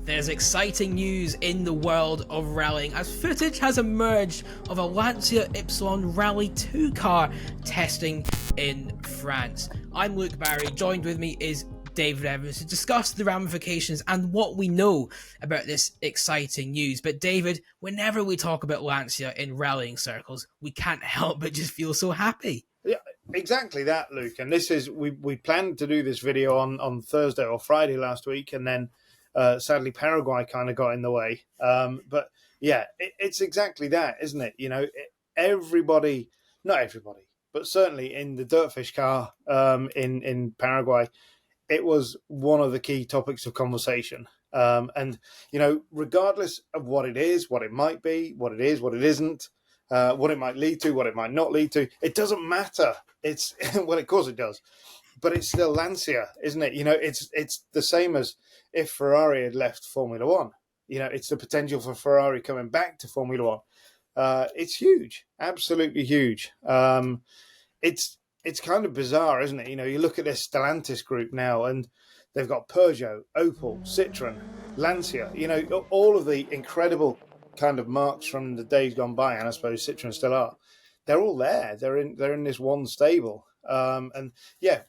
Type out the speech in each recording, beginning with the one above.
There's exciting news in the world of rallying as footage has emerged of a Lancia Ypsilon Rally 2 car testing in France. I'm Luke Barry, joined with me is David Evans to discuss the ramifications and what we know about this exciting news. But David, whenever we talk about Lancia in rallying circles, we can't help but just feel so happy. Yeah, exactly that, Luke. And this is, we planned to do this video on Thursday or Friday last week, and then sadly Paraguay kind of got in the way. But yeah, it's exactly that, isn't it? You know, everybody, not everybody, but certainly in the DirtFish car in Paraguay, it was one of the key topics of conversation. And, you know, regardless of what it is, what it might be, what it is, what it isn't, what it might lead to, what it might not lead to, it doesn't matter. It's, well, of course it does, but it's still Lancia, isn't it? You know, it's the same as if Ferrari had left Formula One. You know, it's the potential for Ferrari coming back to Formula One. It's huge, absolutely huge. It's kind of bizarre, isn't it? You know, you look at this Stellantis group now, and they've got Peugeot, Opel, Citroën, Lancia. You know, all of the incredible kind of marks from the days gone by, and I suppose Citroën still are. They're all there. They're in this one stable. And yeah,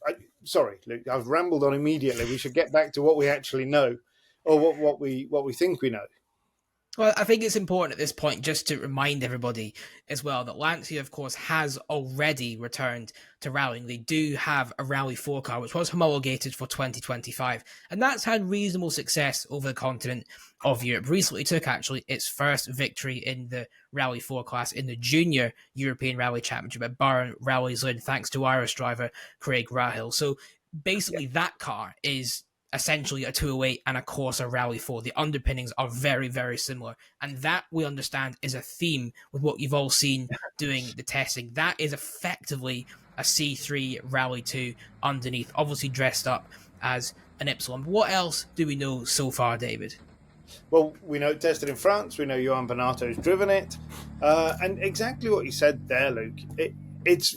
sorry, Luke, I've rambled on immediately. We should get back to what we actually know, or what we think we know. Well, I think it's important at this point just to remind everybody as well that Lancia, of course, has already returned to rallying. They do have a Rally 4 car, which was homologated for 2025, and that's had reasonable success over the continent of Europe. Recently took, actually, its first victory in the Rally 4 class in the Junior European Rally Championship at Barron Rally's Lynn, thanks to Irish driver Craig Rahill. So basically, that car is essentially a 208 and of course a Rally 4. The underpinnings are very, very similar. And that, we understand, is a theme with what you've all seen doing the testing. That is effectively a C3 Rally 2 underneath, obviously dressed up as an Ypsilon. What else do we know so far, David? Well, we know it tested in France. We know Johan Bonato's driven it. And exactly what you said there, Luke. It's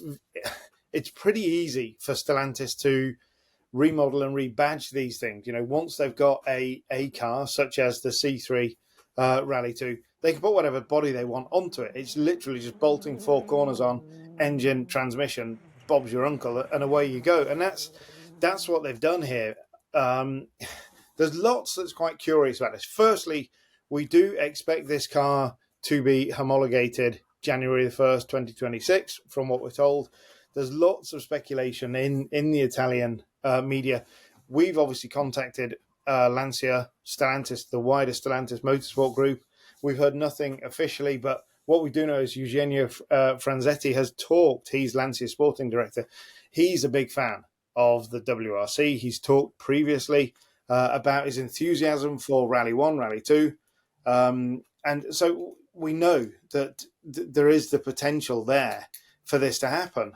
pretty easy for Stellantis to remodel and rebadge these things. You know, once they've got a car such as the C3 Rally 2, they can put whatever body they want onto it. It's literally just bolting four corners on, engine, transmission, Bob's your uncle, and away you go. And that's what they've done here. There's lots that's quite curious about this. Firstly, we do expect this car to be homologated January the 1st, 2026, from what we're told. There's lots of speculation in the Italian media. We've obviously contacted Lancia, Stellantis, the wider Stellantis Motorsport Group. We've heard nothing officially, but what we do know is Eugenio Franzetti has talked. He's Lancia's sporting director. He's a big fan of the WRC. He's talked previously about his enthusiasm for Rally 1, Rally 2. And so we know that there is the potential there for this to happen.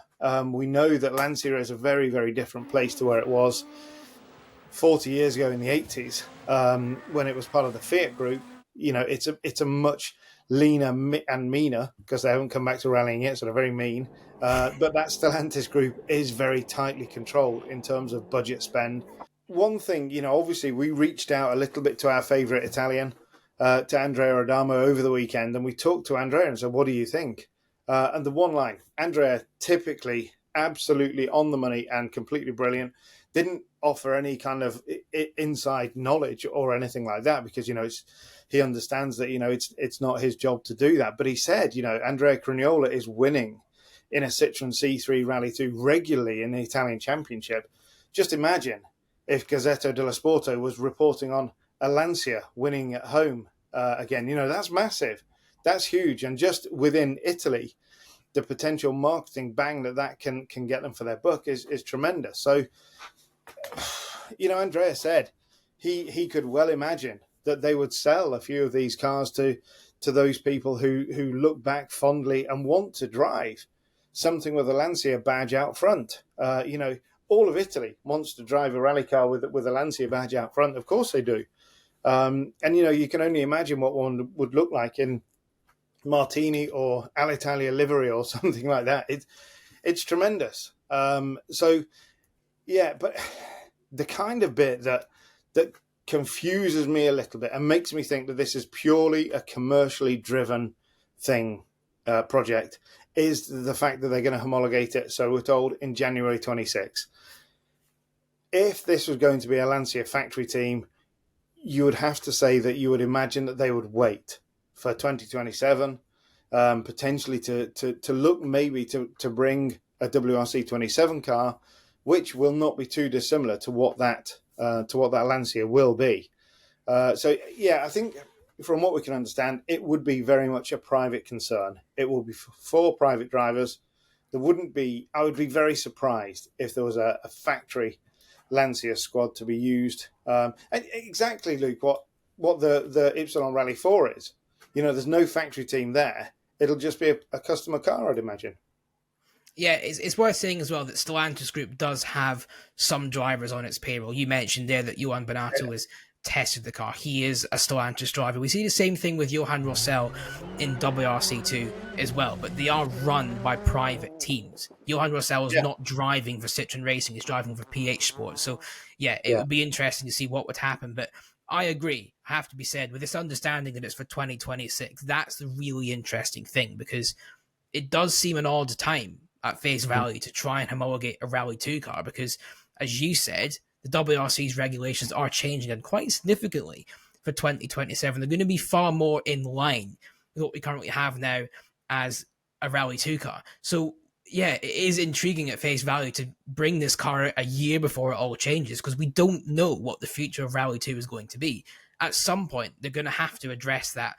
We know that Lancia is a very, very different place to where it was 40 years ago in the 80s when it was part of the Fiat group. You know, it's a much leaner and meaner, because they haven't come back to rallying yet, so they're very mean. But that Stellantis group is very tightly controlled in terms of budget spend. One thing, you know, obviously we reached out a little bit to our favourite Italian, to Andrea Adamo over the weekend, and we talked to Andrea and said, what do you think? And the one line, Andrea, typically absolutely on the money and completely brilliant, didn't offer any kind of inside knowledge or anything like that, because, you know, he understands that, you know, it's not his job to do that. But he said, you know, Andrea Cragnola is winning in a Citroën C3 Rally 2 regularly in the Italian Championship. Just imagine if Gazzetta dello Sport was reporting on a Lancia winning at home again. You know, that's massive. That's huge. And just within Italy, the potential marketing bang that can get them for their buck is tremendous. So, you know, Andrea said he could well imagine that they would sell a few of these cars to those people who look back fondly and want to drive something with a Lancia badge out front. You know, all of Italy wants to drive a rally car with a Lancia badge out front. Of course they do. And, you know, you can only imagine what one would look like in Martini or Alitalia livery or something like that. It's tremendous. So, yeah, but the kind of bit that confuses me a little bit and makes me think that this is purely a commercially driven thing, project, is the fact that they're going to homologate it, so we're told, in January 26. If this was going to be a Lancia factory team, you would have to say that you would imagine that they would wait for 2027, potentially to look maybe to bring a WRC 27 car, which will not be too dissimilar to what that Lancia will be. So yeah, I think from what we can understand, it would be very much a private concern. It will be for private drivers. I would be very surprised if there was a factory Lancia squad to be used. And exactly, Luke, what the Ypsilon Rally 4 is. There's no factory team there. It'll just be a customer car, I'd imagine. Yeah, it's worth saying as well that Stellantis Group does have some drivers on its payroll. You mentioned there that Johan Bonato has tested the car. He is a Stellantis driver. We see the same thing with Johan Rossell in WRC2 as well, but they are run by private teams. Johan Rossell is not driving for Citroen Racing, he's driving for PH Sports. So yeah, it would be interesting to see what would happen, but I agree, have to be said, with this understanding that it's for 2026, that's the really interesting thing, because it does seem an odd time at face value to try and homologate a Rally 2 car, because, as you said, the WRC's regulations are changing, and quite significantly for 2027. They're going to be far more in line with what we currently have now as a Rally 2 car. So, yeah, it is intriguing at face value to bring this car out a year before it all changes, because we don't know what the future of Rally 2 is going to be. At some point, they're going to have to address that,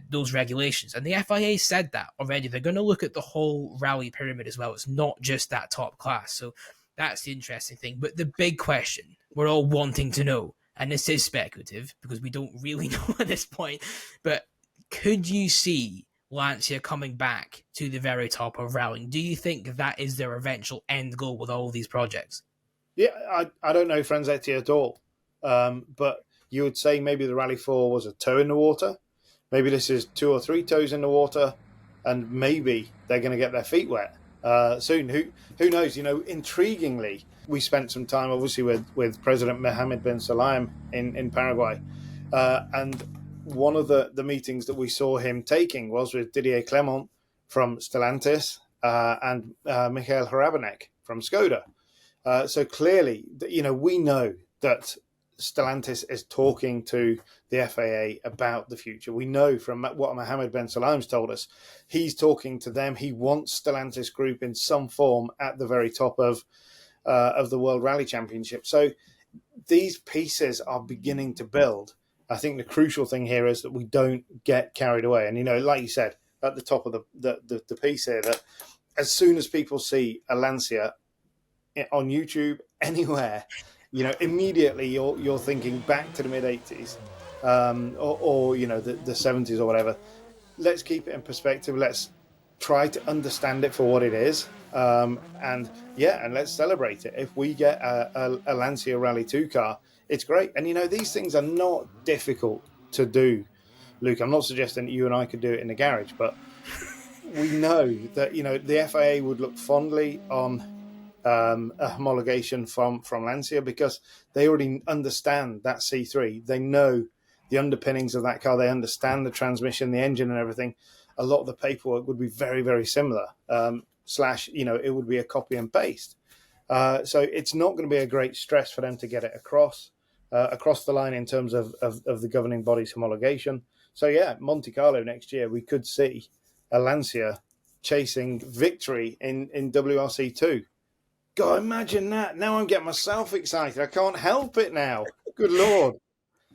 those regulations. And the FIA said that already. They're going to look at the whole rally pyramid as well. It's not just that top class. So that's the interesting thing. But the big question we're all wanting to know, and this is speculative because we don't really know at this point, but could you see Lancia coming back to the very top of rallying? Do you think that is their eventual end goal with all these projects? Yeah, I don't know Franzetti at all. But you would say maybe the Rally 4 was a toe in the water. Maybe this is 2 or 3 toes in the water, and maybe they're going to get their feet wet soon. Who knows? Intriguingly, we spent some time, obviously, with President Mohammed bin Sulayem in Paraguay. And one of the meetings that we saw him taking was with Didier Clement from Stellantis and Michael Hrabanek from Skoda. So clearly, we know that Stellantis is talking to the FAA about the future. We know from what Mohammed bin Sulayem's told us, he's talking to them. He wants Stellantis Group in some form at the very top of the World Rally Championship. So these pieces are beginning to build. I think the crucial thing here is that we don't get carried away. And, like you said, at the top of the piece here, that as soon as people see a Lancia on YouTube, anywhere, immediately you're thinking back to the mid-'80s or the 70s or whatever. Let's keep it in perspective. Let's try to understand it for what it is. And let's celebrate it. If we get a Lancia Rally 2 car, it's great. And, these things are not difficult to do, Luke. I'm not suggesting that you and I could do it in the garage, but we know that, the FIA would look fondly on a homologation from Lancia, because they already understand that C3. They know the underpinnings of that car. They understand the transmission, the engine and everything. A lot of the paperwork would be very, very similar. It would be a copy and paste. So it's not going to be a great stress for them to get it across the line in terms of the governing body's homologation. So yeah, Monte Carlo next year, we could see a Lancia chasing victory in WRC2. God, imagine that. Now I'm getting myself excited. I can't help it now. Good Lord.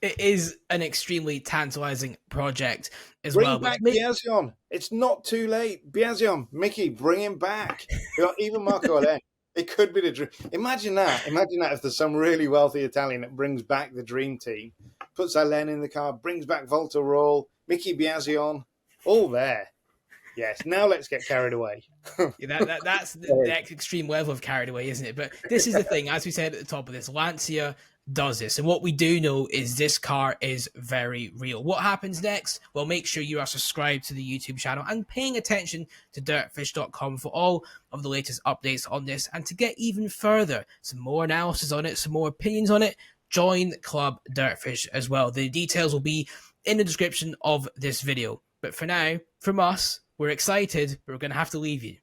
It is an extremely tantalizing project as bring well. Bring back Biasion. It's not too late. Biasion, Mickey, bring him back. Even Marco Alain. It could be the dream. Imagine that. Imagine that if there's some really wealthy Italian that brings back the dream team, puts Alain in the car, brings back Volta Roll, Mickey Biasion, all there. Yes, now let's get carried away. That's the extreme level of carried away, isn't it? But this is the thing, as we said at the top of this, Lancia does this. And what we do know is this car is very real. What happens next? Well, make sure you are subscribed to the YouTube channel and paying attention to dirtfish.com for all of the latest updates on this. And to get even further, some more analysis on it, some more opinions on it, join Club DirtFish as well. The details will be in the description of this video. But for now, from us, we're excited, but we're going to have to leave you.